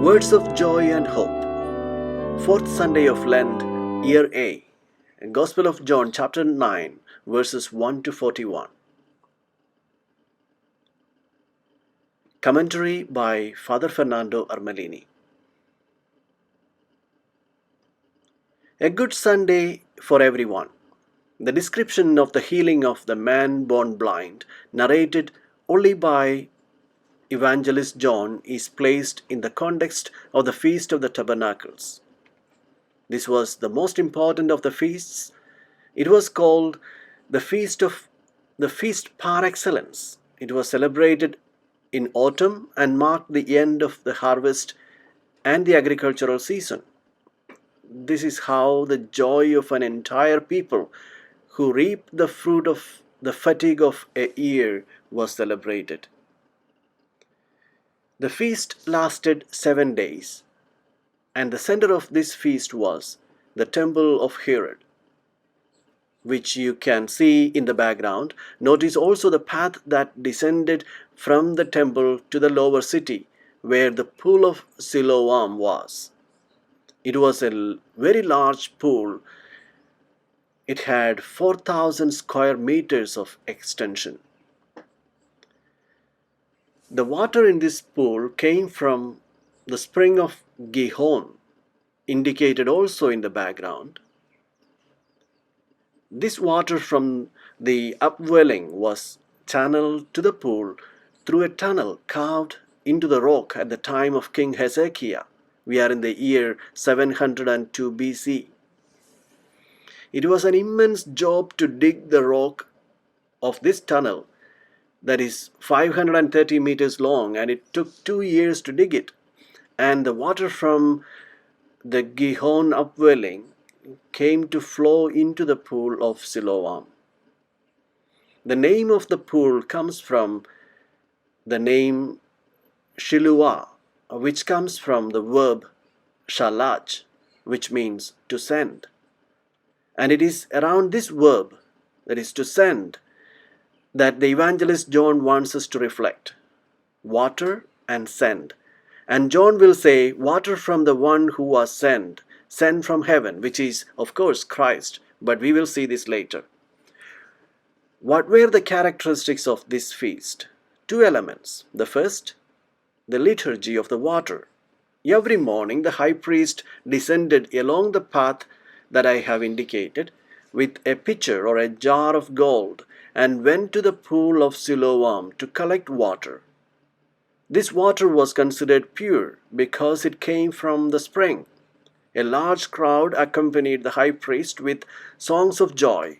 Words of Joy and Hope. Fourth Sunday of Lent, Year A. Gospel of John, chapter 9, verses 1 to 41. Commentary by Father Fernando Armelini. A good Sunday for everyone. The description of the healing of the man born blind, narrated only by Evangelist John, is placed in the context of the Feast of the Tabernacles. This was the most important of the feasts. It was called the feast par excellence. It was celebrated in autumn and marked the end of the harvest and the agricultural season. This is how the joy of an entire people who reap the fruit of the fatigue of a year was celebrated. The feast lasted 7 days, and the center of this feast was the temple of Herod, which you can see in the background. Notice also the path that descended from the temple to the lower city, where the pool of Siloam was. It was a very large pool. It had 4,000 square meters of extension. The water in this pool came from the spring of Gihon, indicated also in the background. This water from the upwelling was channeled to the pool through a tunnel carved into the rock at the time of King Hezekiah. We are in the year 702 BC. It was an immense job to dig the rock of this tunnel that is 530 meters long, and it took 2 years to dig it. And the water from the Gihon upwelling came to flow into the pool of Siloam. The name of the pool comes from the name Shiluah, which comes from the verb shalach, which means to send. And it is around this verb, that is to send, that the evangelist John wants us to reflect. Water and send. And John will say, water from the one who was sent from heaven, which is, of course, Christ. But we will see this later. What were the characteristics of this feast? 2 elements. The first, the liturgy of the water. Every morning, the high priest descended along the path that I have indicated with a pitcher or a jar of gold and went to the pool of Siloam to collect water. This water was considered pure because it came from the spring. A large crowd accompanied the high priest with songs of joy.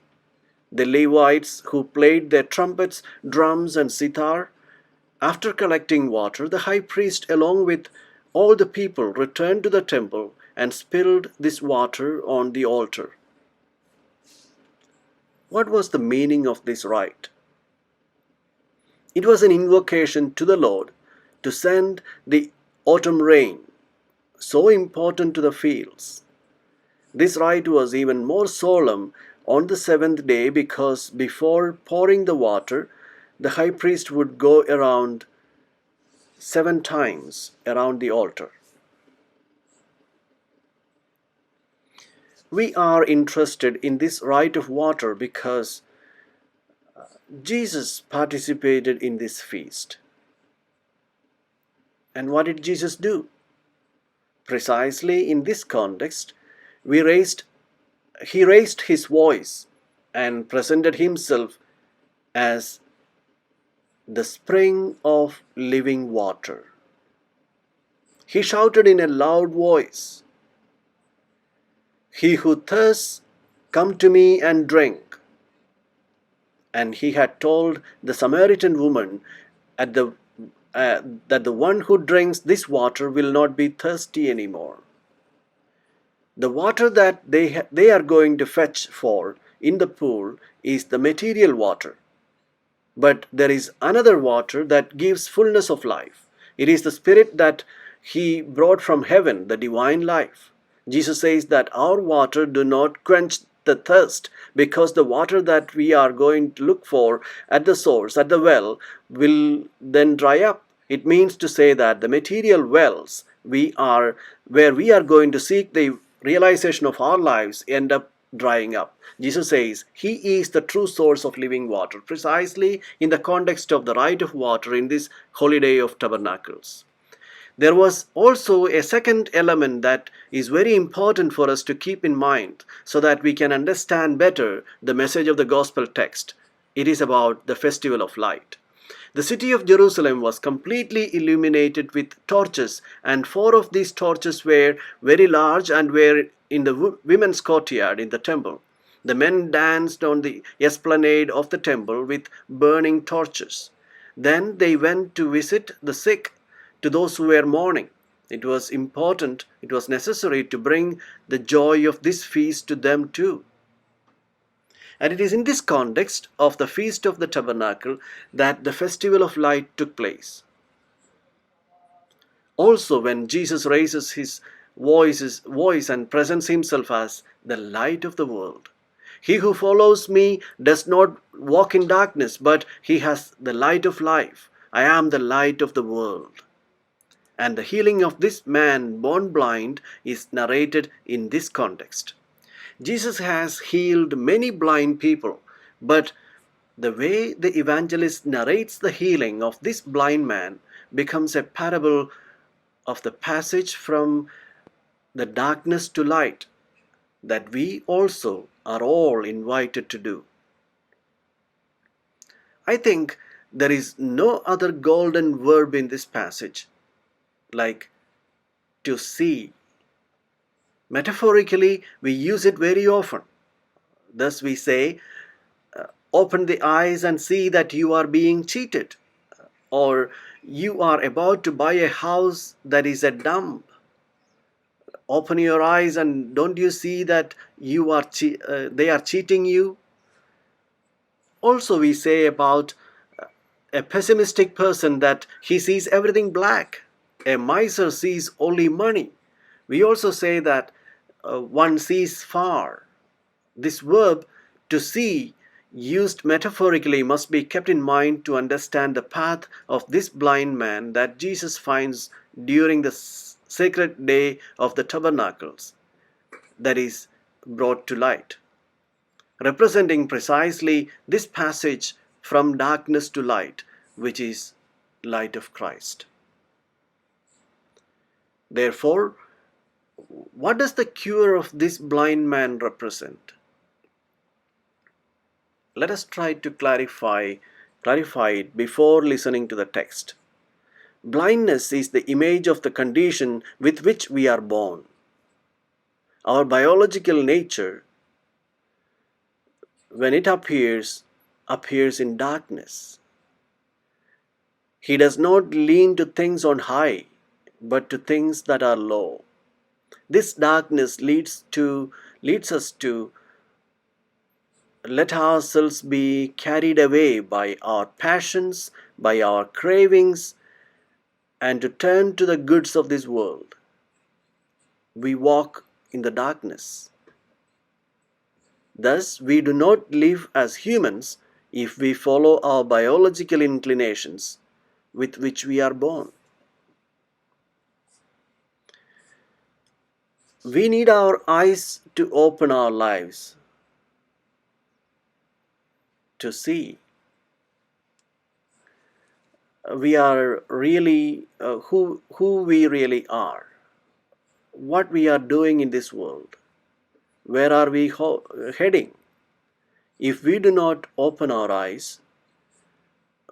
The Levites, who played their trumpets, drums, and sitar. After collecting water, the high priest, along with all the people, returned to the temple and spilled this water on the altar. What was the meaning of this rite? It was an invocation to the Lord to send the autumn rain, so important to the fields. This rite was even more solemn on the 7th day because before pouring the water, the high priest would go around 7 times around the altar. We are interested in this rite of water because Jesus participated in this feast. And what did Jesus do? Precisely in this context, he raised his voice and presented himself as the spring of living water. He shouted in a loud voice, "He who thirsts, come to me and drink." And he had told the Samaritan woman that the one who drinks this water will not be thirsty anymore. The water that they are going to fetch for in the pool is the material water. But there is another water that gives fullness of life. It is the Spirit that He brought from heaven, the divine life. Jesus says that our water do not quench the thirst, because the water that we are going to look for at the source, at the well, will then dry up. It means to say that the material wells where we are going to seek the realization of our lives end up drying up. Jesus says he is the true source of living water, precisely in the context of the right of water in this holy day of tabernacles. There was also a second element that is very important for us to keep in mind so that we can understand better the message of the gospel text. It is about the festival of light. The city of Jerusalem was completely illuminated with torches, and four of these torches were very large and were in the women's courtyard in the temple. The men danced on the esplanade of the temple with burning torches. Then they went to visit the sick, to those who were mourning. It was important, it was necessary to bring the joy of this feast to them too. And it is in this context of the Feast of the Tabernacle that the Festival of Light took place. Also, when Jesus raises his voice and presents himself as the light of the world. He who follows me does not walk in darkness, but he has the light of life. I am the light of the world. And the healing of this man born blind is narrated in this context. Jesus has healed many blind people, but the way the evangelist narrates the healing of this blind man becomes a parable of the passage from the darkness to light that we also are all invited to do. I think there is no other golden verb in this passage like to see. Metaphorically, we use it very often. Thus we say, open the eyes and see that you are being cheated, or you are about to buy a house that is a dump. Open your eyes and don't you see that they are cheating you? Also we say about a pessimistic person that he sees everything black. A miser sees only money. We also say that one sees far. This verb to see, used metaphorically, must be kept in mind to understand the path of this blind man that Jesus finds during the sacred day of the tabernacles, that is, brought to light, representing precisely this passage from darkness to light, which is light of Christ. Therefore, what does the cure of this blind man represent? Let us try to clarify it before listening to the text. Blindness is the image of the condition with which we are born. Our biological nature, when it appears in darkness. He does not lean to things on high, but to things that are low. This darkness leads us to let ourselves be carried away by our passions, by our cravings, and to turn to the goods of this world. We walk in the darkness. Thus, we do not live as humans if we follow our biological inclinations with which we are born. We need our eyes to open our lives, to see we are really who we really are, what we are doing in this world, where are we heading. If we do not open our eyes,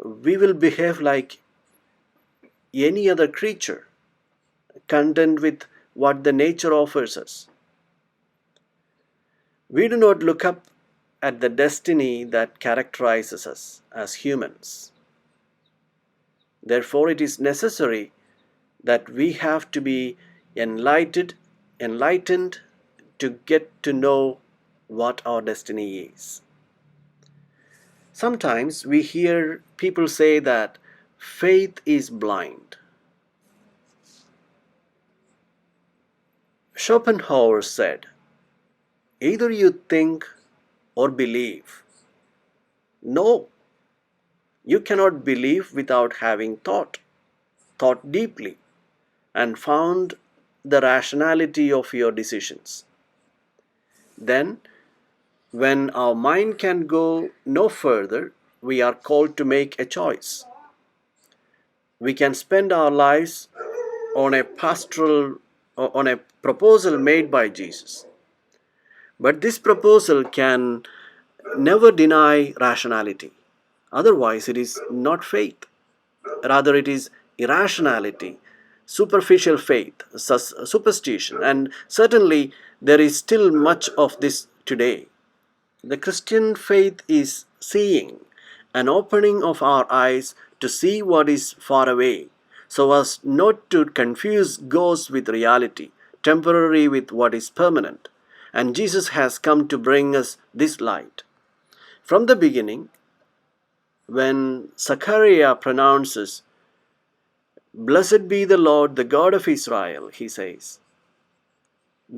we will behave like any other creature, content with what the nature offers us. We do not look up at the destiny that characterizes us as humans. Therefore, it is necessary that we have to be enlightened to get to know what our destiny is. Sometimes we hear people say that faith is blind. Schopenhauer said, either you think or believe. No, you cannot believe without having thought. thought deeply and found the rationality of your decisions. Then, when our mind can go no further, we are called to make a choice. We can spend our lives on a on a proposal made by Jesus. But this proposal can never deny rationality. Otherwise, it is not faith. Rather, it is irrationality, superficial faith, superstition, and certainly there is still much of this today. The Christian faith is seeing, an opening of our eyes to see what is far away, so as not to confuse ghosts with reality, temporary with what is permanent. And Jesus has come to bring us this light. From the beginning, when Zechariah pronounces, "Blessed be the Lord, the God of Israel," he says,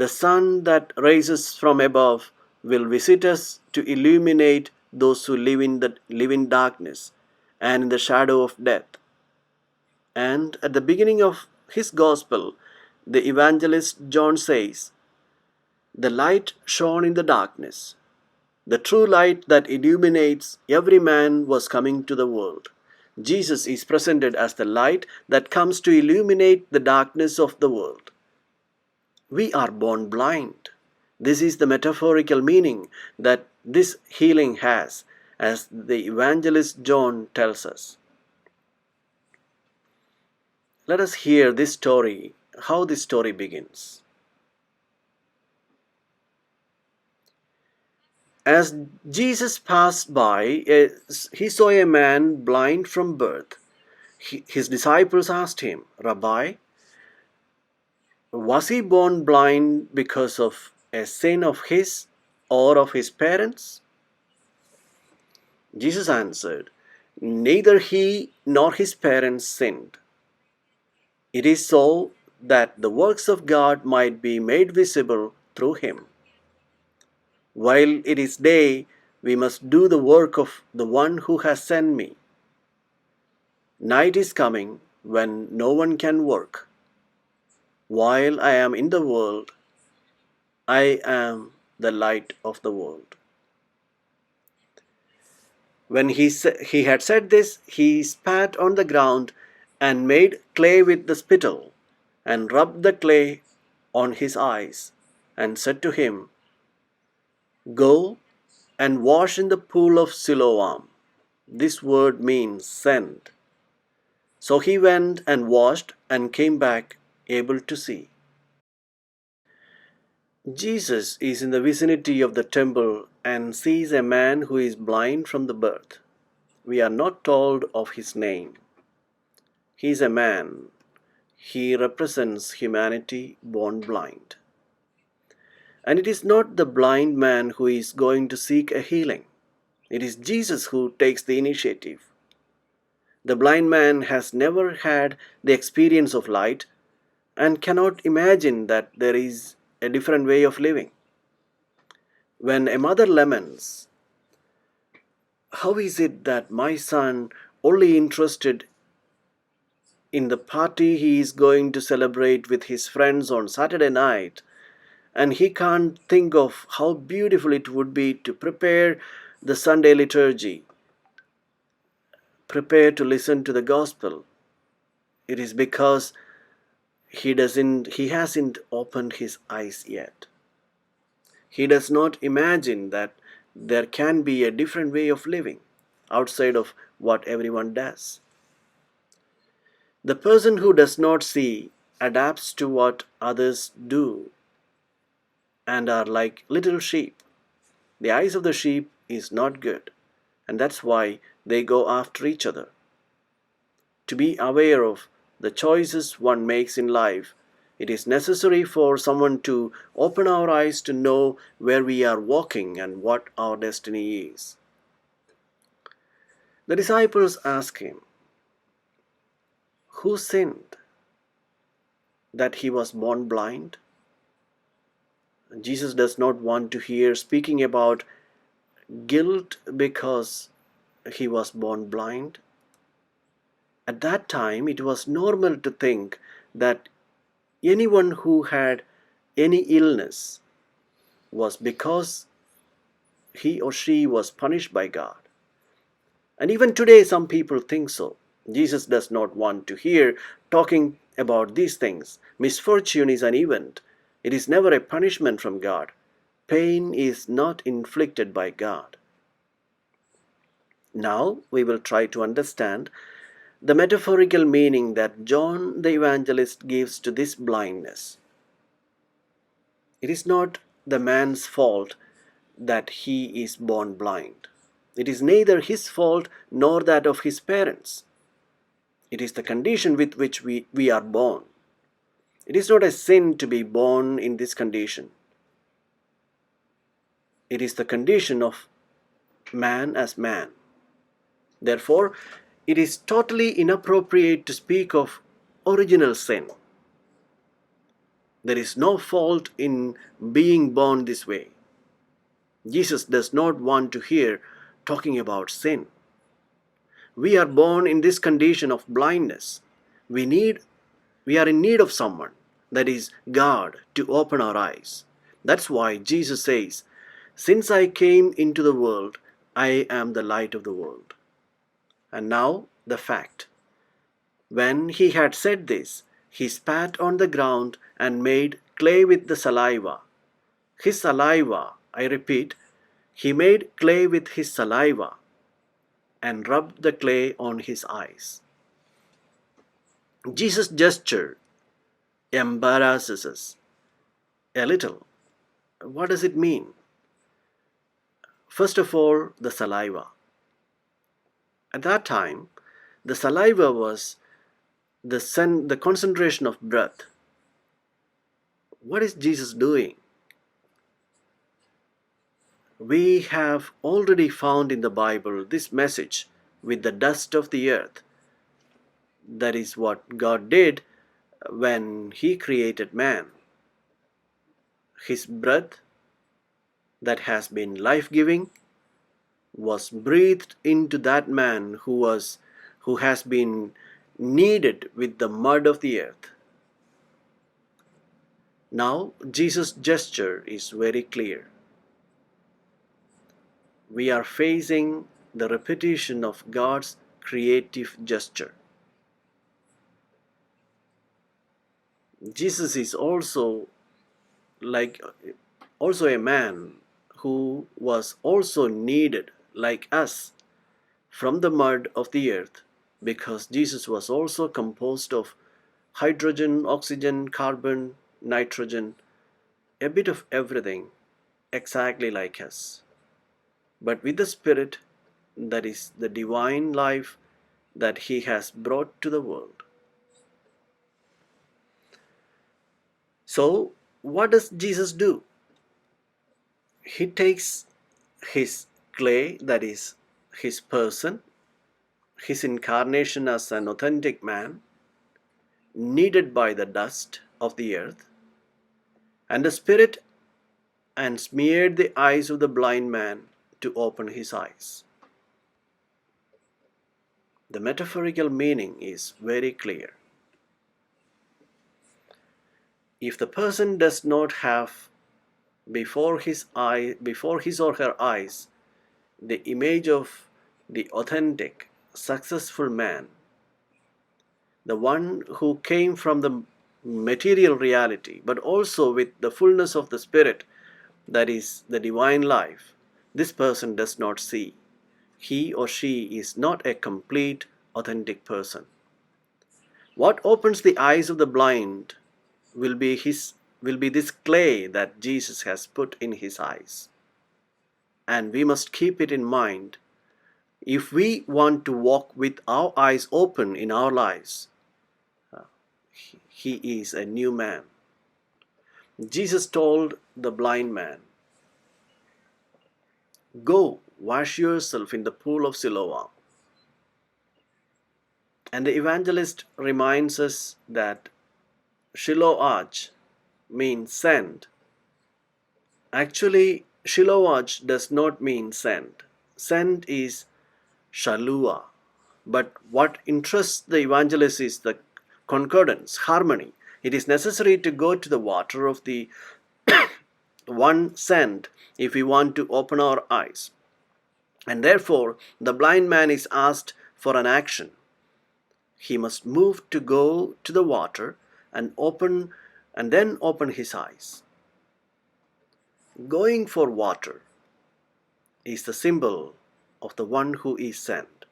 "the sun that rises from above will visit us to illuminate those who live in darkness and in the shadow of death." And at the beginning of his gospel, the evangelist John says, "The light shone in the darkness." The true light that illuminates every man was coming to the world. Jesus is presented as the light that comes to illuminate the darkness of the world. We are born blind. This is the metaphorical meaning that this healing has, as the evangelist John tells us. Let us hear this story, how this story begins. As Jesus passed by, he saw a man blind from birth. His disciples asked him, "Rabbi, was he born blind because of a sin of his or of his parents?" Jesus answered, "Neither he nor his parents sinned. It is so that the works of God might be made visible through him. While it is day, we must do the work of the one who has sent me. Night is coming when no one can work. While I am in the world, I am the light of the world." When he had said this, he spat on the ground and made clay with the spittle, and rubbed the clay on his eyes, and said to him, "Go and wash in the pool of Siloam." This word means sent. So he went and washed and came back able to see. Jesus is in the vicinity of the temple and sees a man who is blind from the birth. We are not told of his name. He is a man. He represents humanity born blind. And it is not the blind man who is going to seek a healing. It is Jesus who takes the initiative. The blind man has never had the experience of light and cannot imagine that there is a different way of living. When a mother laments, "How is it that my son, only interested in the party he is going to celebrate with his friends on Saturday night, and he can't think of how beautiful it would be to prepare the Sunday liturgy, prepare to listen to the gospel?" It is because he hasn't opened his eyes yet. He does not imagine that there can be a different way of living outside of what everyone does. The person who does not see adapts to what others do and are like little sheep. The eyes of the sheep is not good, and that's why they go after each other. To be aware of the choices one makes in life, it is necessary for someone to open our eyes to know where we are walking and what our destiny is. The disciples ask him, "Who sinned, that he was born blind?" Jesus does not want to hear speaking about guilt because he was born blind. At that time, it was normal to think that anyone who had any illness was because he or she was punished by God. And even today, some people think so. Jesus does not want to hear talking about these things. Misfortune is an event, it is never a punishment from God. Pain is not inflicted by God. Now we will try to understand the metaphorical meaning that John the Evangelist gives to this blindness. It is not the man's fault that he is born blind. It is neither his fault nor that of his parents. It is the condition with which we are born. It is not a sin to be born in this condition. It is the condition of man as man. Therefore, it is totally inappropriate to speak of original sin. There is no fault in being born this way. Jesus does not want to hear talking about sin. We are born in this condition of blindness. We are in need of someone, that is God, to open our eyes. That's why Jesus says, "Since I came into the world, I am the light of the world." And now the fact. When he had said this, he spat on the ground and made clay with the saliva. His saliva, I repeat, he made clay with his saliva and rubbed the clay on his eyes. Jesus' gesture embarrasses us a little. What does it mean? First of all, the saliva. At that time, the saliva was the concentration of breath. What is Jesus doing? We have already found in the Bible this message with the dust of the earth. That is what God did when He created man. His breath, that has been life-giving, was breathed into that man who has been kneaded with the mud of the earth. Now Jesus' gesture is very clear. We are facing the repetition of God's creative gesture. Jesus is also a man who was also kneaded like us from the mud of the earth, because Jesus was also composed of hydrogen, oxygen, carbon, nitrogen, a bit of everything, exactly like us. But with the Spirit, that is the divine life that He has brought to the world. So, what does Jesus do? He takes His clay, that is His person, His incarnation as an authentic man, kneaded by the dust of the earth, and the Spirit, and smeared the eyes of the blind man to open his eyes. The metaphorical meaning is very clear. If the person does not have before his or her eyes the image of the authentic, successful man, the one who came from the material reality, but also with the fullness of the Spirit, that is the divine life, this person does not see. He or she is not a complete, authentic person. What opens the eyes of the blind will be this clay that Jesus has put in his eyes. And we must keep it in mind if we want to walk with our eyes open in our lives. He is a new man. Jesus told the blind man, "Go, wash yourself in the pool of Siloam." And the evangelist reminds us that Shiloach means sent. Actually, Shiloach does not mean sent. Sent is Shalua. But what interests the evangelist is the concordance, harmony. It is necessary to go to the water of the one sent if we want to open our eyes. And therefore, the blind man is asked for an action. He must move to go to the water and then open his eyes. Going for water is the symbol of the one who is sent,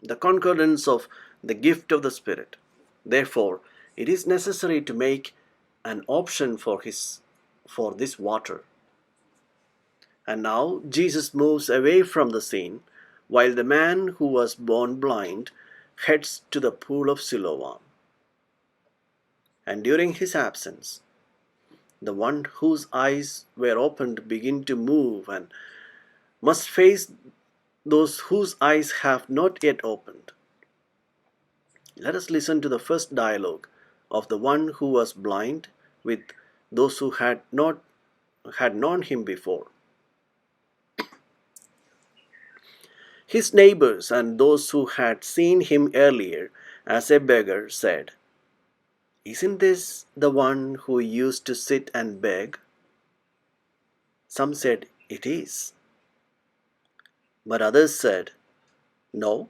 the concordance of the gift of the Spirit. Therefore, it is necessary to make an option for this water. And now Jesus moves away from the scene while the man who was born blind heads to the pool of Siloam. And during his absence, the one whose eyes were opened begin to move and must face those whose eyes have not yet opened. Let us listen to the first dialogue of the one who was blind with those who had known him before. His neighbors and those who had seen him earlier as a beggar said, "Isn't this the one who used to sit and beg?" Some said, "It is." But others said, "No,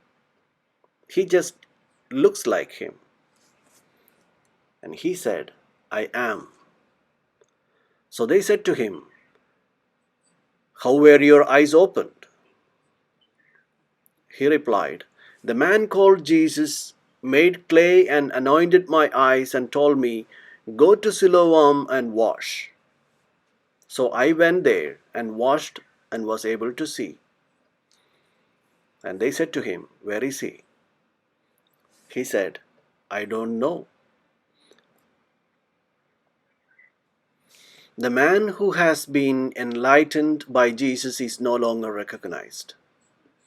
he just looks like him." And he said, "I am." So they said to him, "How were your eyes opened?" He replied, "The man called Jesus made clay and anointed my eyes and told me, 'Go to Siloam and wash.' So I went there and washed and was able to see." And they said to him, "Where is he?" He said, "I don't know." The man who has been enlightened by Jesus is no longer recognized.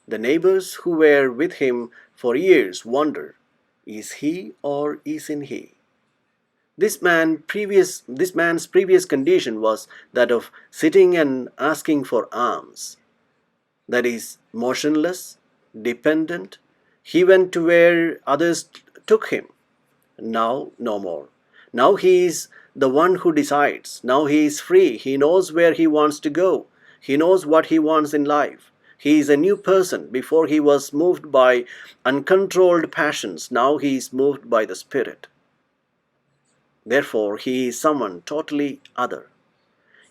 The neighbors who were with him for years wonder, is he or isn't he? This man's previous condition was that of sitting and asking for alms. That is, motionless, dependent. He went to where others took him. Now, no more. Now he is the one who decides. Now he is free. He knows where he wants to go. He knows what he wants in life. He is a new person. Before he was moved by uncontrolled passions. Now he is moved by the Spirit. Therefore, he is someone totally other.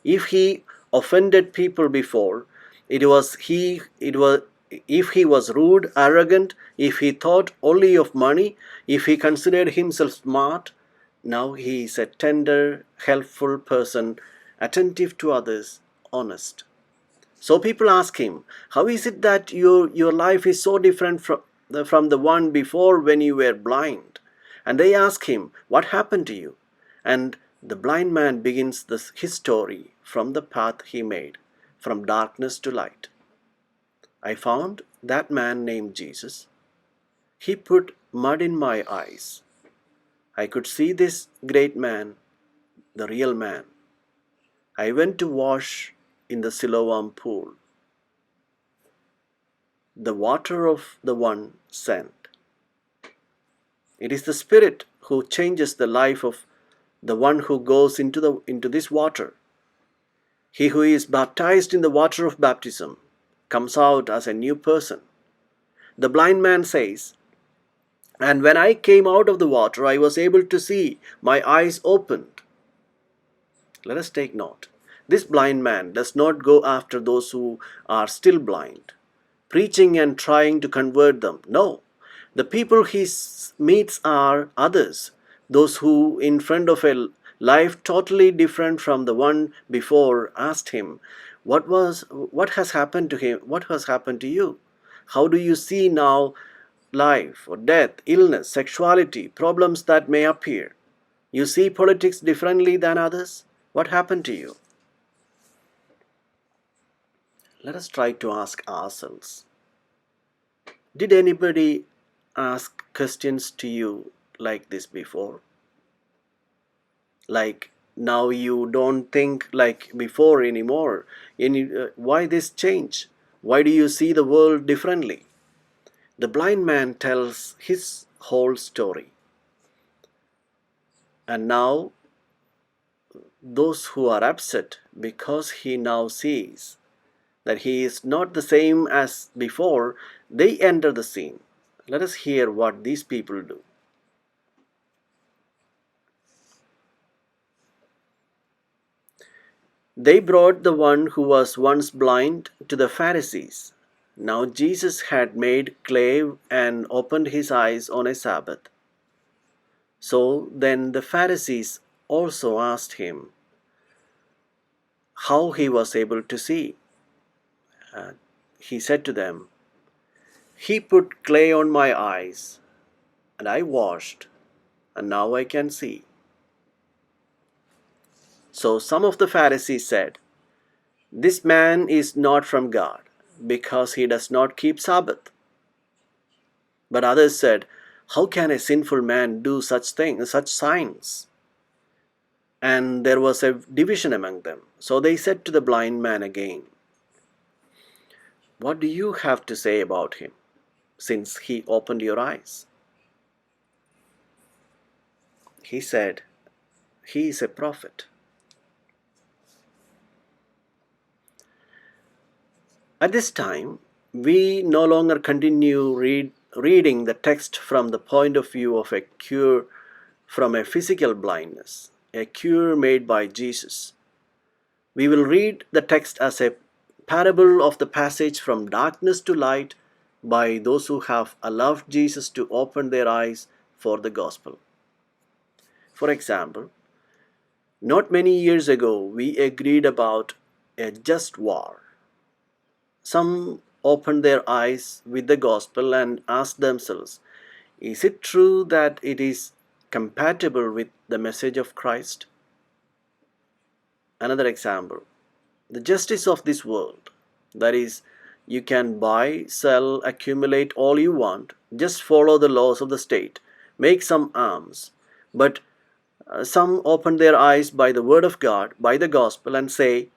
If he offended people before, it was if he was rude, arrogant, if he thought only of money, if he considered himself smart, now he is a tender, helpful person, attentive to others, honest. So people ask him, "How is it that your life is so different from the one before when you were blind?" And they ask him, "What happened to you?" And the blind man begins his story from the path he made, from darkness to light. "I found that man named Jesus. He put mud in my eyes. I could see this great man, the real man. I went to wash in the Siloam pool, the water of the one sent." It is the Spirit who changes the life of the one who goes into this water. He who is baptized in the water of baptism comes out as a new person. The blind man says, "And when I came out of the water, I was able to see. My eyes opened." Let us take note. This blind man does not go after those who are still blind, preaching and trying to convert them. No. The people he meets are others, those who, in front of a life totally different from the one before, asked him, what has happened to him? What has happened to you? How do you see now life or death, illness, sexuality, problems that may appear? You see politics differently than others? What happened to you? Let us try to ask ourselves, did anybody ask questions to you like this before? Like, now you don't think like before anymore. Why this change? Why do you see the world differently? The blind man tells his whole story. And now those who are upset because he now sees that he is not the same as before, they enter the scene. Let us hear what these people do. They brought the one who was once blind to the Pharisees. Now Jesus had made clay and opened his eyes on a Sabbath. So then the Pharisees also asked him how he was able to see. He said to them, "He put clay on my eyes, and I washed, and now I can see." So some of the Pharisees said, "This man is not from God, because he does not keep Sabbath." But others said, "How can a sinful man do such things, such signs?" And there was a division among them. So they said to the blind man again, "What do you have to say about him, since he opened your eyes?" He said, "He is a prophet." At this time, we no longer continue reading the text from the point of view of a cure from a physical blindness, a cure made by Jesus. We will read the text as a parable of the passage from darkness to light by those who have allowed Jesus to open their eyes for the gospel. For example, not many years ago we agreed about a just war. Some opened their eyes with the gospel and asked themselves, is it true that it is compatible with the message of Christ? Another example, the justice of this world. That is, you can buy, sell, accumulate all you want, just follow the laws of the state, make some alms. But some open their eyes by the word of God, by the gospel, and say,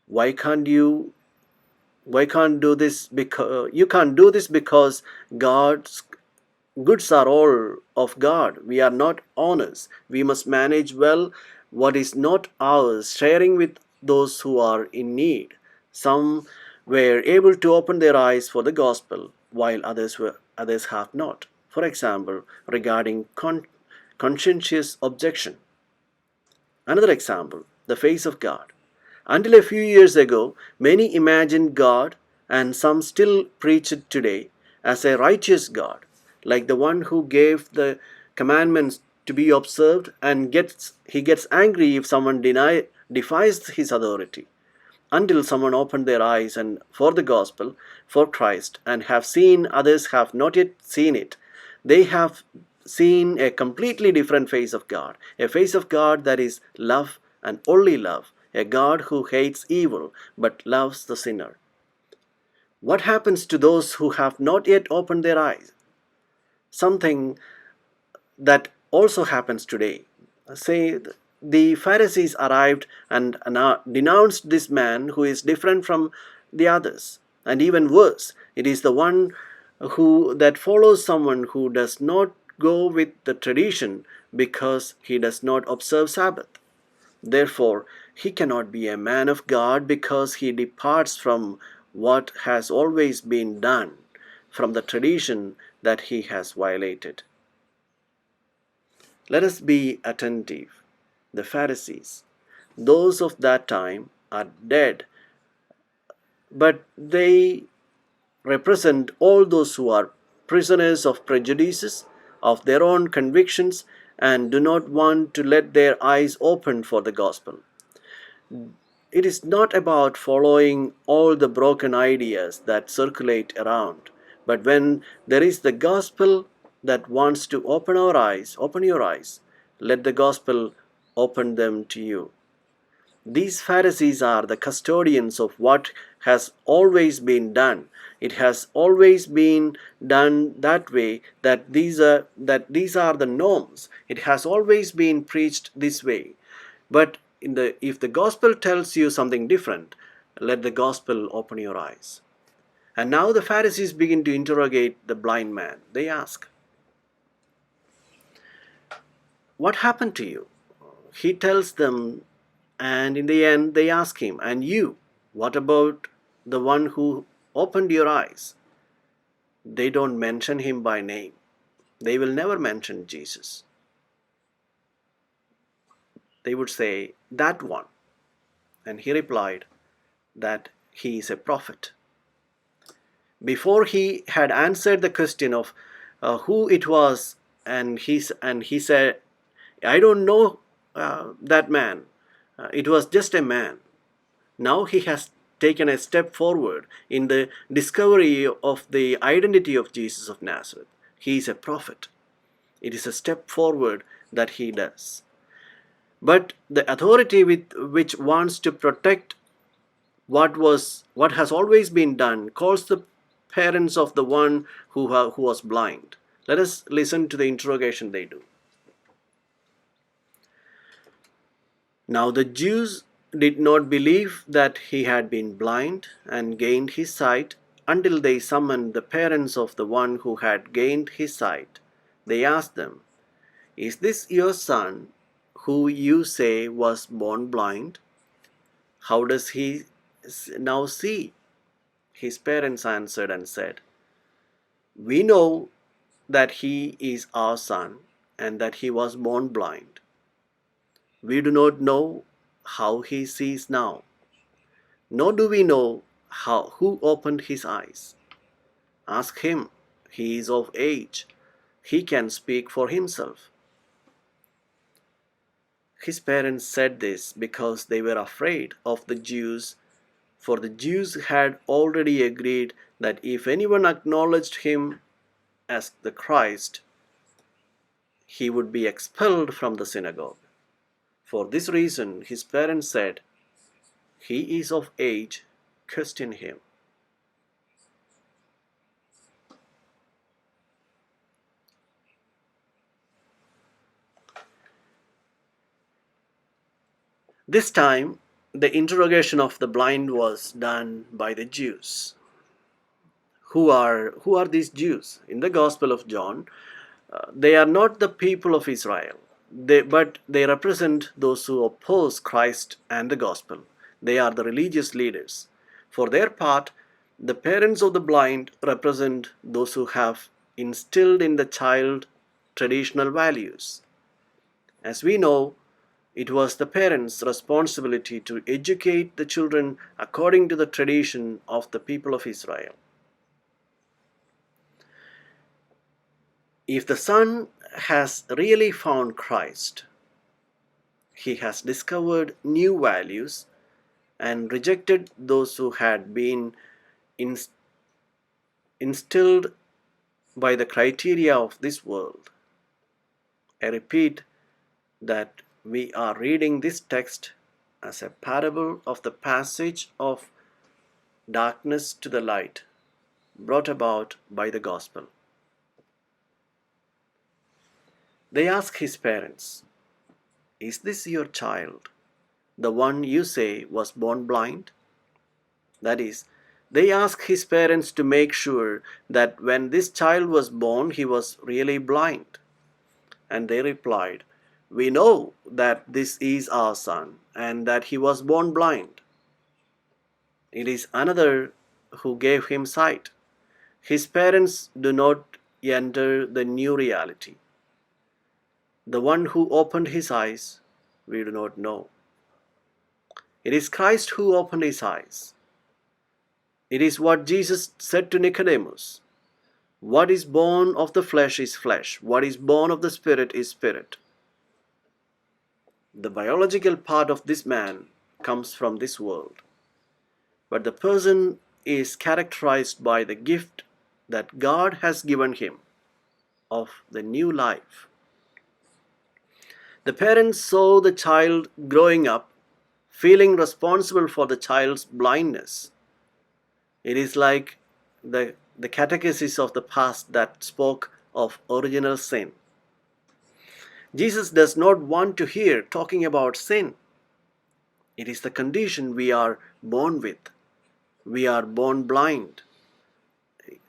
why can't you do this? Because you can't do this because God's goods are all of God. We are not owners. We must manage well what is not ours, sharing with those who are in need. Some were able to open their eyes for the gospel, while others have not. For example, regarding conscientious objection. Another example, the face of God. Until a few years ago, many imagined God, and some still preach it today, as a righteous God, like the one who gave the commandments to be observed, and he gets angry if someone defies his authority. Until someone opened their eyes and for the gospel, for Christ, and have seen, others have not yet seen it. They have seen a completely different face of God, a face of God that is love and only love, a God who hates evil but loves the sinner. What happens to those who have not yet opened their eyes? Something that also happens today. Say the Pharisees arrived and denounced this man who is different from the others. And even worse, it is the one who that follows someone who does not go with the tradition because he does not observe Sabbath. Therefore, he cannot be a man of God because he departs from what has always been done, from the tradition that he has violated. Let us be attentive. The Pharisees, those of that time, are dead, but they represent all those who are prisoners of prejudices, of their own convictions, and do not want to let their eyes open for the gospel. It is not about following all the broken ideas that circulate around, but when there is the gospel that wants to open your eyes, let the gospel open them to you. These Pharisees are the custodians of what has always been done. It has always been done that way, that these are the norms. It has always been preached this way. But if the gospel tells you something different, let the gospel open your eyes. And now the Pharisees begin to interrogate the blind man. They ask, "What happened to you?" He tells them, and in the end they ask him, "And you, what about the one who opened your eyes?" They don't mention him by name. They will never mention Jesus. They would say, "That one." And he replied that he is a prophet. Before he had answered the question of who it was, and he said, "I don't know that man. It was just a man." Now he has taken a step forward in the discovery of the identity of Jesus of Nazareth. He is a prophet. It is a step forward that he does. But the authority with which wants to protect what has always been done calls the parents of the one who was blind. Let us listen to the interrogation they do. Now the Jews did not believe that he had been blind and gained his sight until they summoned the parents of the one who had gained his sight. They asked them, "Is this your son, who you say was born blind? How does he now see?" His parents answered and said, "We know that he is our son and that he was born blind. We do not know how he sees now, nor do we know who opened his eyes. Ask him. He is of age. He can speak for himself." His parents said this because they were afraid of the Jews, for the Jews had already agreed that if anyone acknowledged him as the Christ, he would be expelled from the synagogue. For this reason, his parents said, "He is of age, question him." This time, the interrogation of the blind was done by the Jews. Who are these Jews? In the Gospel of John, they are not the people of Israel, but they represent those who oppose Christ and the gospel. They are the religious leaders. For their part, the parents of the blind represent those who have instilled in the child traditional values. As we know, it was the parents' responsibility to educate the children according to the tradition of the people of Israel. If the son has really found Christ, he has discovered new values and rejected those who had been instilled by the criteria of this world. I repeat that we are reading this text as a parable of the passage of darkness to the light brought about by the gospel. They ask his parents, "Is this your child, the one you say was born blind?" That is, they ask his parents to make sure that when this child was born, he was really blind. And they replied, "We know that this is our son and that he was born blind. It is another who gave him sight." His parents do not enter the new reality. The one who opened his eyes, we do not know. It is Christ who opened his eyes. It is what Jesus said to Nicodemus. What is born of the flesh is flesh. What is born of the spirit is spirit. The biological part of this man comes from this world. But the person is characterized by the gift that God has given him of the new life. The parents saw the child growing up, feeling responsible for the child's blindness. It is like the catechesis of the past that spoke of original sin. Jesus does not want to hear talking about sin. It is the condition we are born with. We are born blind.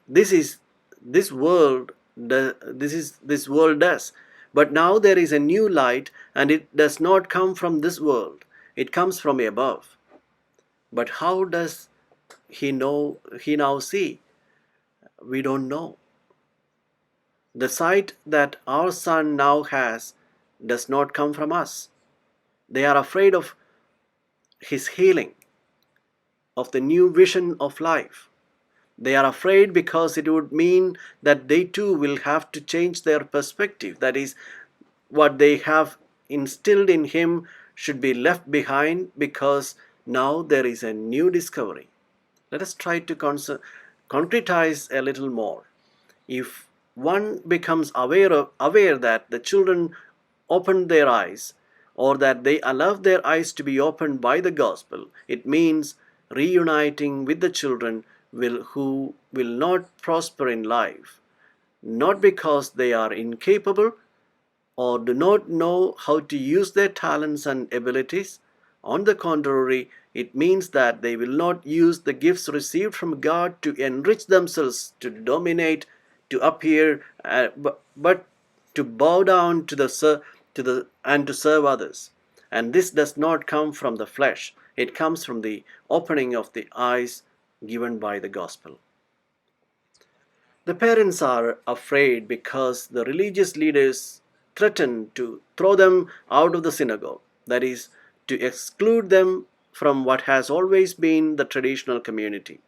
This is this world. This world does. But now there is a new light, and it does not come from this world. It comes from above. But how does he know? He now see? We don't know. The sight that our son now has does not come from us. They are afraid of his healing, of the new vision of life. They are afraid because it would mean that they too will have to change their perspective. That is, what they have instilled in him should be left behind because now there is a new discovery. Let us try to concretize a little more. If one becomes aware that the children opened their eyes, or that they allow their eyes to be opened by the gospel, it means reuniting with the children who will not prosper in life, not because they are incapable or do not know how to use their talents and abilities. On the contrary, it means that they will not use the gifts received from God to enrich themselves, to dominate, to appear, but to bow down and to serve others. And this does not come from the flesh. It comes from the opening of the eyes given by the gospel. The parents are afraid because the religious leaders threaten to throw them out of the synagogue, that is, to exclude them from what has always been the traditional community.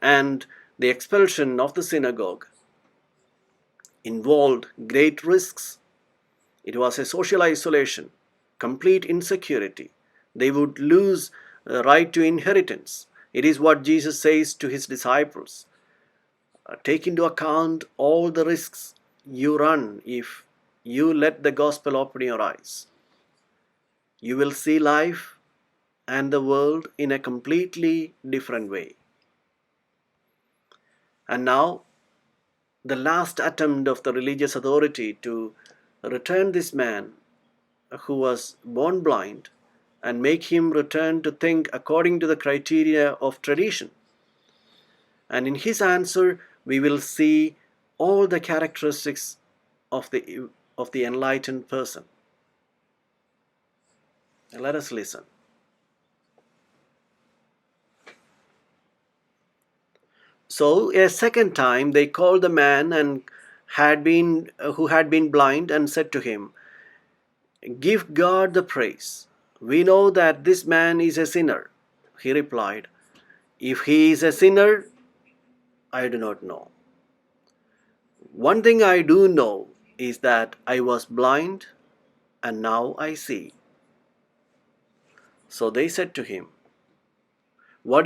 And the expulsion of the synagogue involved great risks. It was a social isolation, complete insecurity. They would lose the right to inheritance. It is what Jesus says to his disciples. Take into account all the risks you run if you let the gospel open your eyes. You will see life and the world in a completely different way. And now, the last attempt of the religious authority to return this man who was born blind and make him return to think according to the criteria of tradition. And in his answer, we will see all the characteristics of the enlightened person. And let us listen. So a second time they called the man who had been blind, and said to him, "Give God the praise. We know that this man is a sinner." He replied, "If he is a sinner, I do not know. One thing I do know is that I was blind and now I see." So they said to him, What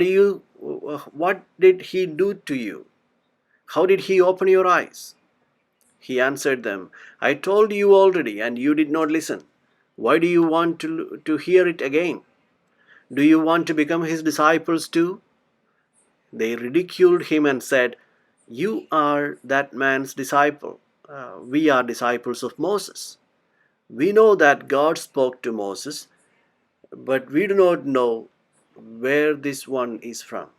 did he do to you? How did he open your eyes?" He answered them, "I told you already, and you did not listen. Why do you want to hear it again? Do you want to become his disciples too?" They ridiculed him and said, "You are that man's disciple. We are disciples of Moses. We know that God spoke to Moses, but we do not know where this one is from."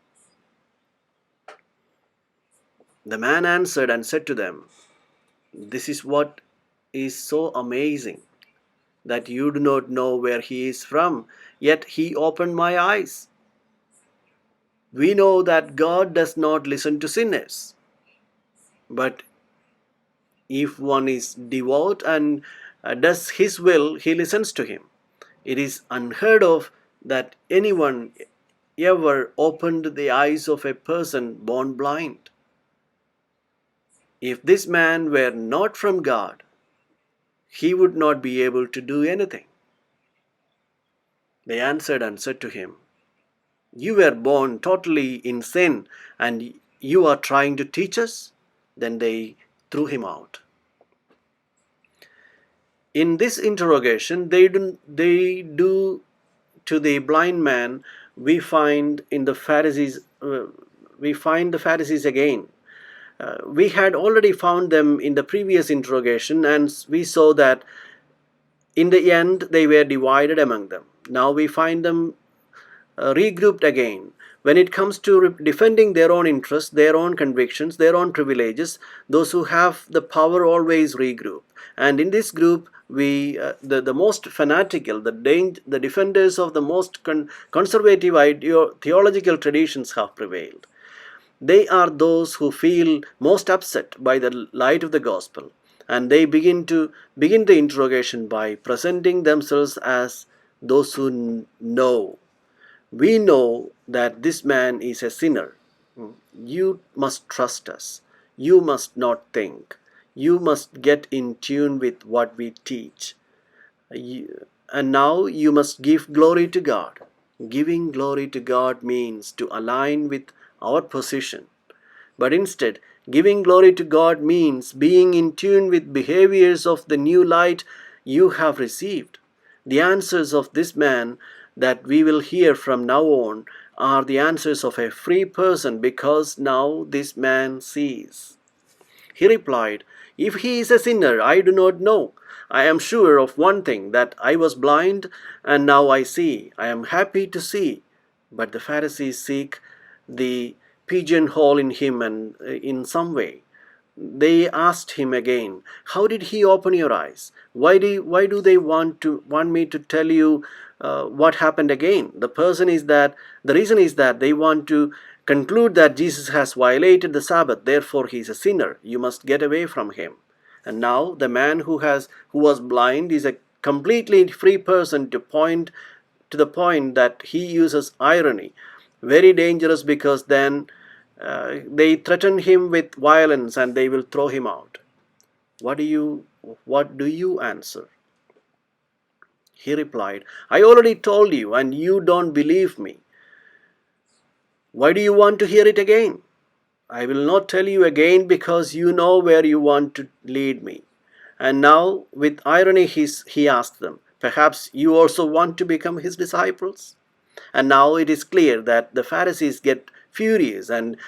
The man answered and said to them, "This is what is so amazing, that you do not know where he is from, yet he opened my eyes. We know that God does not listen to sinners, but if one is devout and does his will, he listens to him. It is unheard of that anyone ever opened the eyes of a person born blind. If this man were not from God, he would not be able to do anything." They answered and said to him, "You were born totally in sin, and you are trying to teach us?" Then they threw him out. In this interrogation, they do to the blind man, we find the Pharisees again. We had already found them in the previous interrogation, and we saw that in the end they were divided among them. Now we find them regrouped again. When it comes to defending their own interests, their own convictions, their own privileges, those who have the power always regroup. And in this group, the most fanatical, the defenders of the most conservative theological traditions have prevailed. They are those who feel most upset by the light of the gospel, and they begin the interrogation by presenting themselves as those who know. We know that this man is a sinner. You must trust us. You must not think. You must get in tune with what we teach. And now you must give glory to God. Giving glory to God means to align with our position. But instead, giving glory to God means being in tune with behaviors of the new light you have received. The answers of this man that we will hear from now on are the answers of a free person, because now this man sees. He replied, "If he is a sinner, I do not know. I am sure of one thing, that I was blind, and now I see. I am happy to see." But the Pharisees seek the pigeonhole in him, and in some way. They asked him again, "How did he open your eyes? Why do they want me to tell you what happened again?" The reason is that they want to conclude that Jesus has violated the Sabbath, therefore he is a sinner. You must get away from him. And now the man who was blind is a completely free person to the point that he uses irony. Very dangerous, because then they threaten him with violence and they will throw him out. What do you answer? He replied, "I already told you, and you don't believe me. Why do you want to hear it again? I will not tell you again, because you know where you want to lead me." And now, with irony, he asked them, "Perhaps you also want to become his disciples?" And now it is clear that the Pharisees get furious and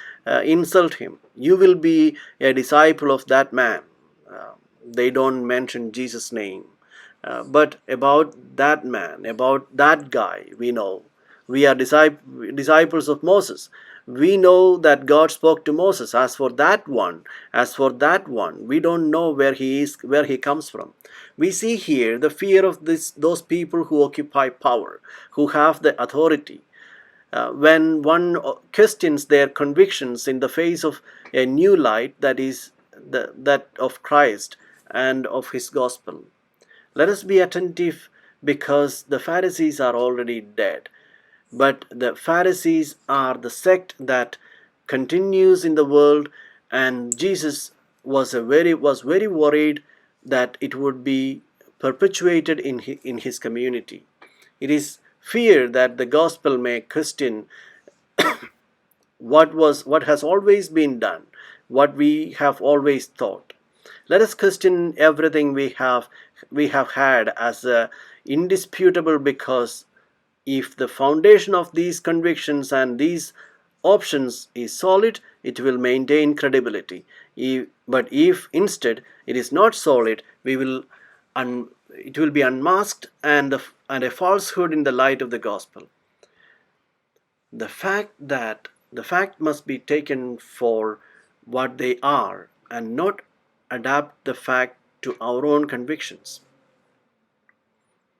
insult him. "You will be a disciple of that man." They don't mention Jesus' name. But about that man, about that guy, we know. We are disciples of Moses. We know that God spoke to Moses. As for that one, we don't know where he is, where he comes from. We see here the fear of those people who occupy power, who have the authority. When one questions their convictions in the face of a new light, that is that of Christ and of his gospel. Let us be attentive, because the Pharisees are already dead. But the Pharisees are the sect that continues in the world, and Jesus was very worried that it would be perpetuated in his community. It is fear that the gospel may question what has always been done, what we have always thought. Let us question everything we have had as indisputable, because if the foundation of these convictions and these options is solid, it will maintain credibility. But if instead it is not solid, it will be unmasked, and a falsehood in the light of the gospel. The fact must be taken for what they are, and not adapt the fact to our own convictions.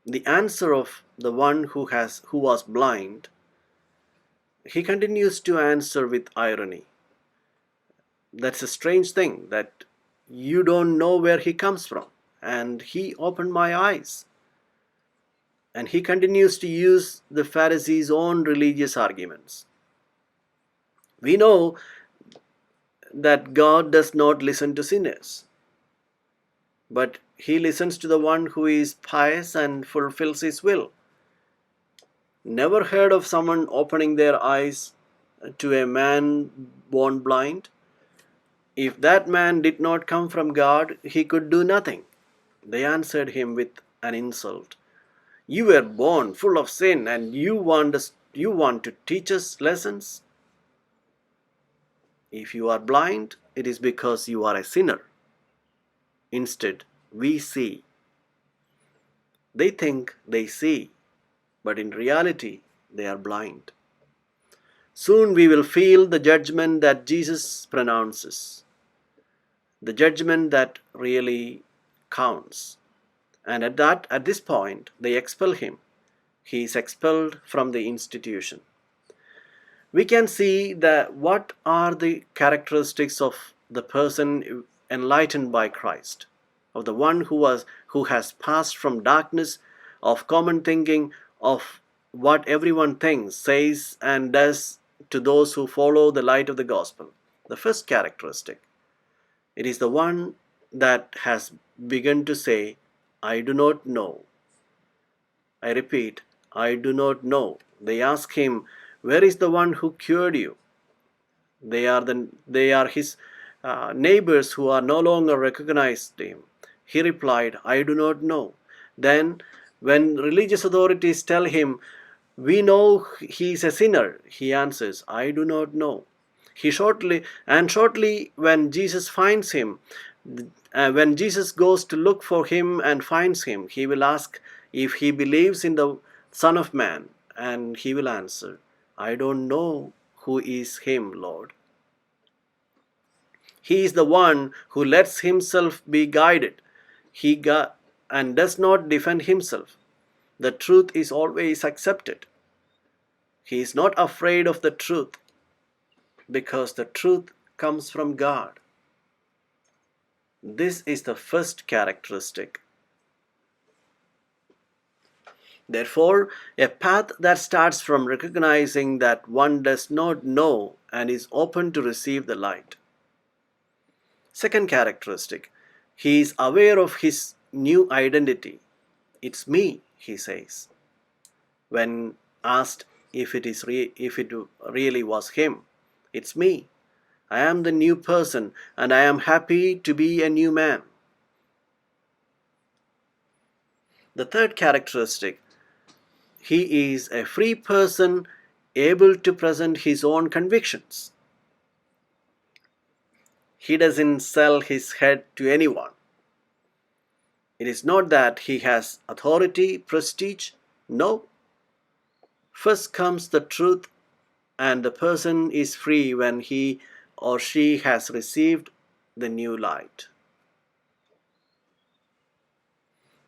The answer of the one who was blind, he continues to answer with irony. That's a strange thing, that you don't know where he comes from, and he opened my eyes. And he continues to use the Pharisees' own religious arguments. We know that God does not listen to sinners, but he listens to the one who is pious and fulfills his will. Never heard of someone opening their eyes to a man born blind? If that man did not come from God, he could do nothing. They answered him with an insult. "You were born full of sin, and you want to teach us lessons? If you are blind, it is because you are a sinner. Instead, we see." They think they see, but in reality, they are blind. Soon we will feel the judgment that Jesus pronounces, the judgment that really counts. And at this point, they expel him. He is expelled from the institution. We can see that what are the characteristics of the person enlightened by Christ, of the one who has passed from darkness of common thinking, of what everyone thinks, says, and does, to those who follow the light of the gospel. The first characteristic, it is the one that has begun to say, I do not know. I repeat, I do not know. They ask him, where is the one who cured you? They are his neighbors who are no longer recognized him. He replied, I do not know. Then, when religious authorities tell him, we know he is a sinner, he answers, I do not know. Shortly, when Jesus finds him, when Jesus goes to look for him and finds him, he will ask if he believes in the Son of Man, and he will answer, I don't know who is him, Lord. He is the one who lets himself be guided. And does not defend himself. The truth is always accepted. He is not afraid of the truth because the truth comes from God. This is the first characteristic. Therefore, a path that starts from recognizing that one does not know and is open to receive the light. Second characteristic, he is aware of his new identity. It's me, he says. When asked if it really was him, it's me. I am the new person and I am happy to be a new man. The third characteristic, he is a free person able to present his own convictions. He doesn't sell his head to anyone. It is not that he has authority, prestige. No. First comes the truth, and the person is free when he or she has received the new light.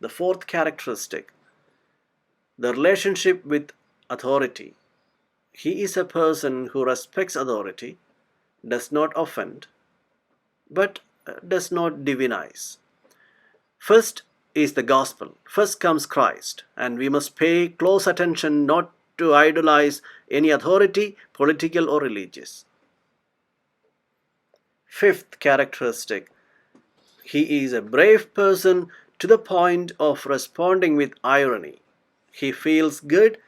The fourth characteristic, the relationship with authority. He is a person who respects authority, does not offend, but does not divinize. First is the gospel. First comes Christ, and we must pay close attention not to idolize any authority, political or religious. Fifth characteristic, he is a brave person to the point of responding with irony. He feels good,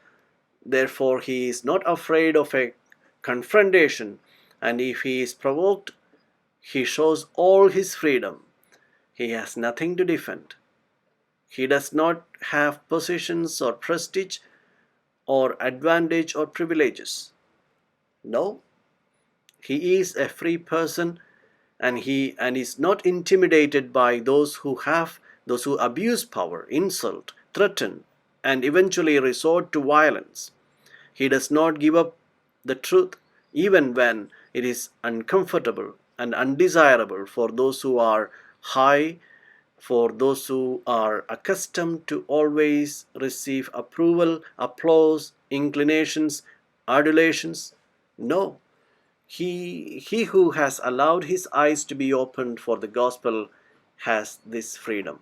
therefore he is not afraid of a confrontation, and if he is provoked, he shows all his freedom. He has nothing to defend. He does not have positions or prestige or advantage or privileges. No, he is a free person, and is not intimidated by those who abuse power, insult, threaten, and eventually resort to violence. He does not give up the truth even when it is uncomfortable and undesirable for those who are high, for those who are accustomed to always receive approval, applause, inclinations, adulations. No, he who has allowed his eyes to be opened for the gospel has this freedom.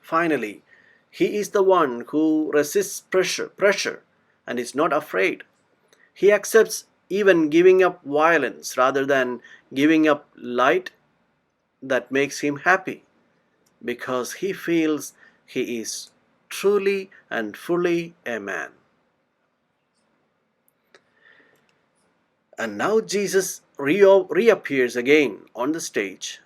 Finally, he is the one who resists pressure and is not afraid. He accepts even giving up violence rather than giving up light that makes him happy, because he feels he is truly and fully a man. And now Jesus reappears again on stage,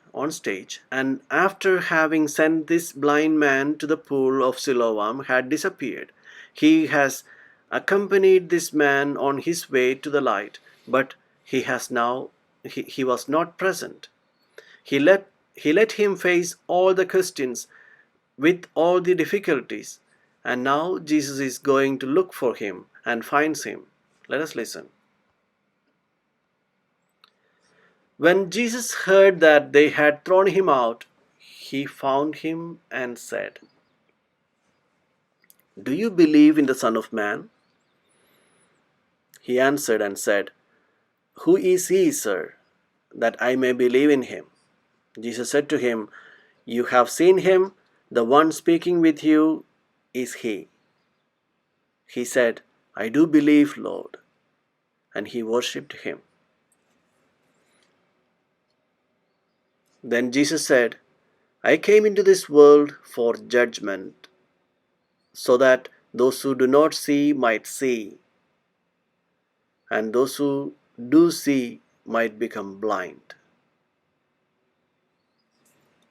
and after having sent this blind man to the pool of Siloam had disappeared. He has accompanied this man on his way to the light, but he was not present. He let him face all the questions with all the difficulties, and now Jesus is going to look for him and finds him. Let us listen. When Jesus heard that they had thrown him out, he found him and said, "Do you believe in the Son of Man?" He answered and said, "Who is he, sir, that I may believe in him?" Jesus said to him, "You have seen him. The one speaking with you is he." He said, "I do believe, Lord." And he worshipped him. Then Jesus said, "I came into this world for judgment, so that those who do not see might see, and those who do see might become blind."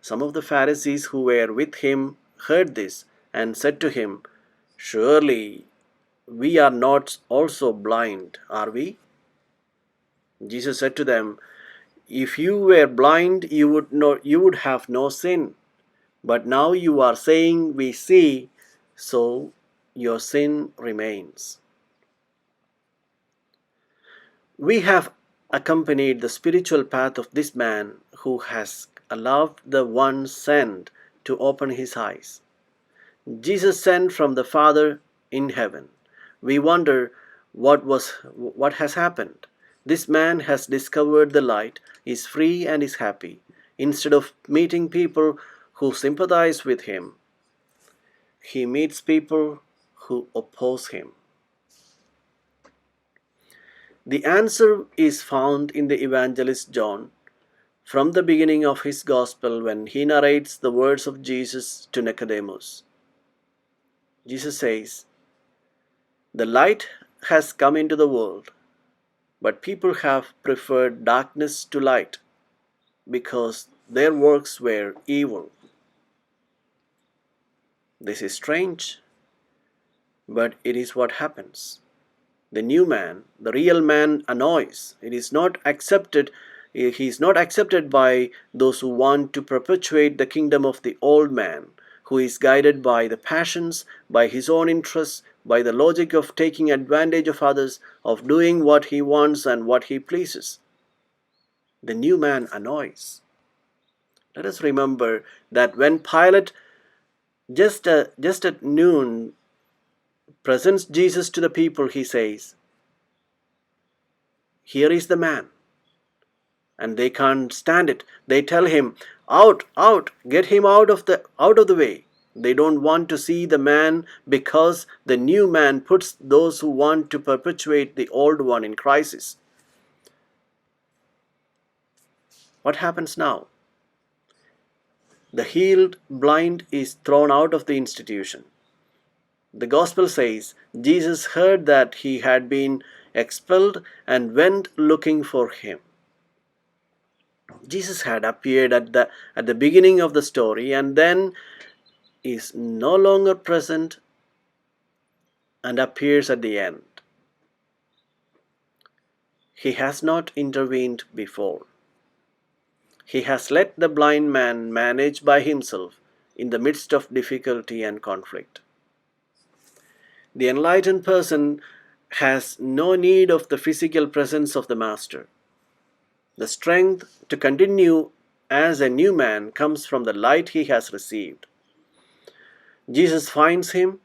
Some of the Pharisees who were with him heard this and said to him, "Surely we are not also blind, are we?" Jesus said to them, "If you were blind, you would have no sin. But now you are saying we see, so your sin remains." We have accompanied the spiritual path of this man who has allowed the one sent to open his eyes. Jesus sent from the Father in heaven. We wonder what has happened. This man has discovered the light, is free and is happy. Instead of meeting people who sympathize with him, he meets people who oppose him. The answer is found in the evangelist John from the beginning of his gospel when he narrates the words of Jesus to Nicodemus. Jesus says, "The light has come into the world, but people have preferred darkness to light because their works were evil." This is strange, but it is what happens. The new man, the real man, annoys. It is not accepted. He is not accepted by those who want to perpetuate the kingdom of the old man, who is guided by the passions, by his own interests, by the logic of taking advantage of others, of doing what he wants and what he pleases. The new man annoys. Let us remember that when Pilate, just at noon, presents Jesus to the people, he says, "Here is the man." And they can't stand it. They tell him, "Out, out, get him out of the way." They don't want to see the man because the new man puts those who want to perpetuate the old one in crisis. What happens now? The healed blind is thrown out of the institution. The gospel says Jesus heard that he had been expelled and went looking for him. Jesus had appeared at the beginning of the story and then is no longer present and appears at the end. He has not intervened before. He has let the blind man manage by himself in the midst of difficulty and conflict. The enlightened person has no need of the physical presence of the Master. The strength to continue as a new man comes from the light he has received. Jesus finds him.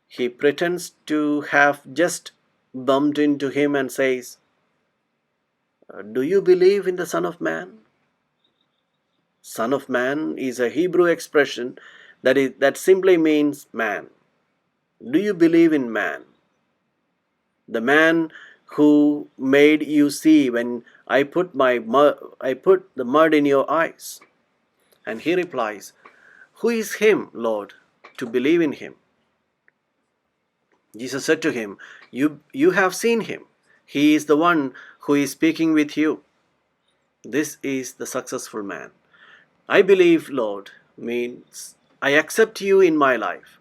He pretends to have just bumped into him and says, "Do you believe in the Son of Man?" Son of Man is a Hebrew expression that simply means man. Do you believe in man? The man who made you see when I put the mud in your eyes. And he replies, "Who is him, Lord, to believe in him?" Jesus said to him, You have seen him. He is the one who is speaking with you." This is the successful man. "I believe, Lord," means I accept you in my life.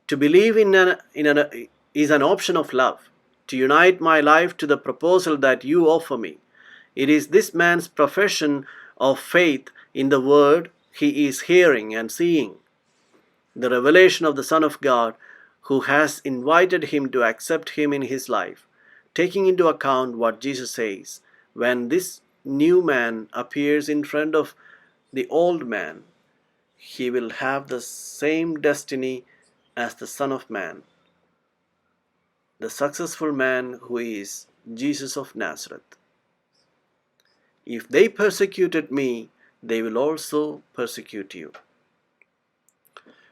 To believe is an option of love. To unite my life to the proposal that you offer me. It is this man's profession of faith in the word he is hearing and seeing. The revelation of the Son of God who has invited him to accept him in his life, taking into account what Jesus says, when this new man appears in front of the old man, he will have the same destiny as the Son of Man, the successful man who is Jesus of Nazareth. If they persecuted me, they will also persecute you.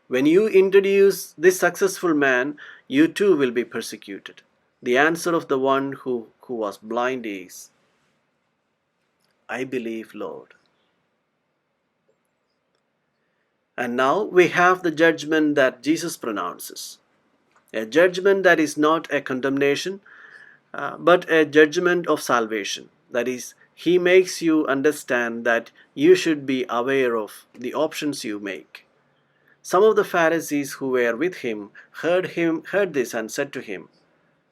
When you introduce this successful man, you too will be persecuted. The answer of the one who was blind is, I believe, Lord. And now we have the judgment that Jesus pronounces. A judgment that is not a condemnation, but a judgment of salvation. That is, he makes you understand that you should be aware of the options you make. Some of the Pharisees who were with him heard this and said to him,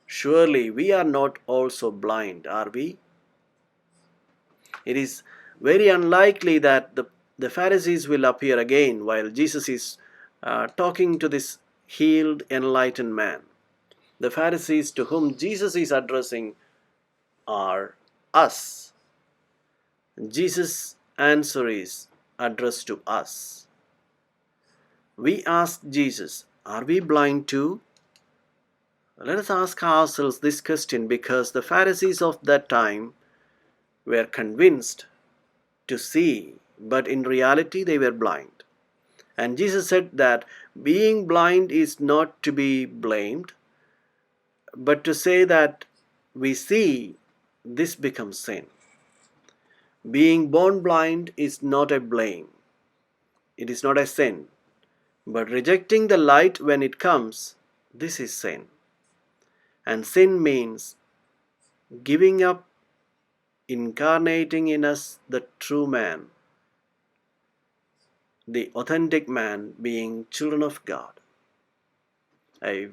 surely we are not also blind, are we? It is very unlikely that the Pharisees will appear again while Jesus is talking to this healed, enlightened man. The Pharisees to whom Jesus is addressing are us. Jesus' answer is addressed to us. We ask Jesus, are we blind too? Let us ask ourselves this question, because the Pharisees of that time were convinced to see, but in reality they were blind. And Jesus said that being blind is not to be blamed, but to say that we see, this becomes sin. Being born blind is not a blame. It is not a sin. But rejecting the light when it comes, this is sin. And sin means giving up incarnating in us the true man, the authentic man, being children of God. I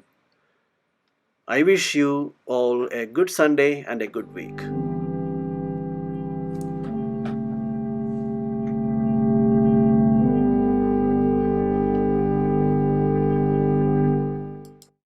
wish you all a good Sunday and a good week.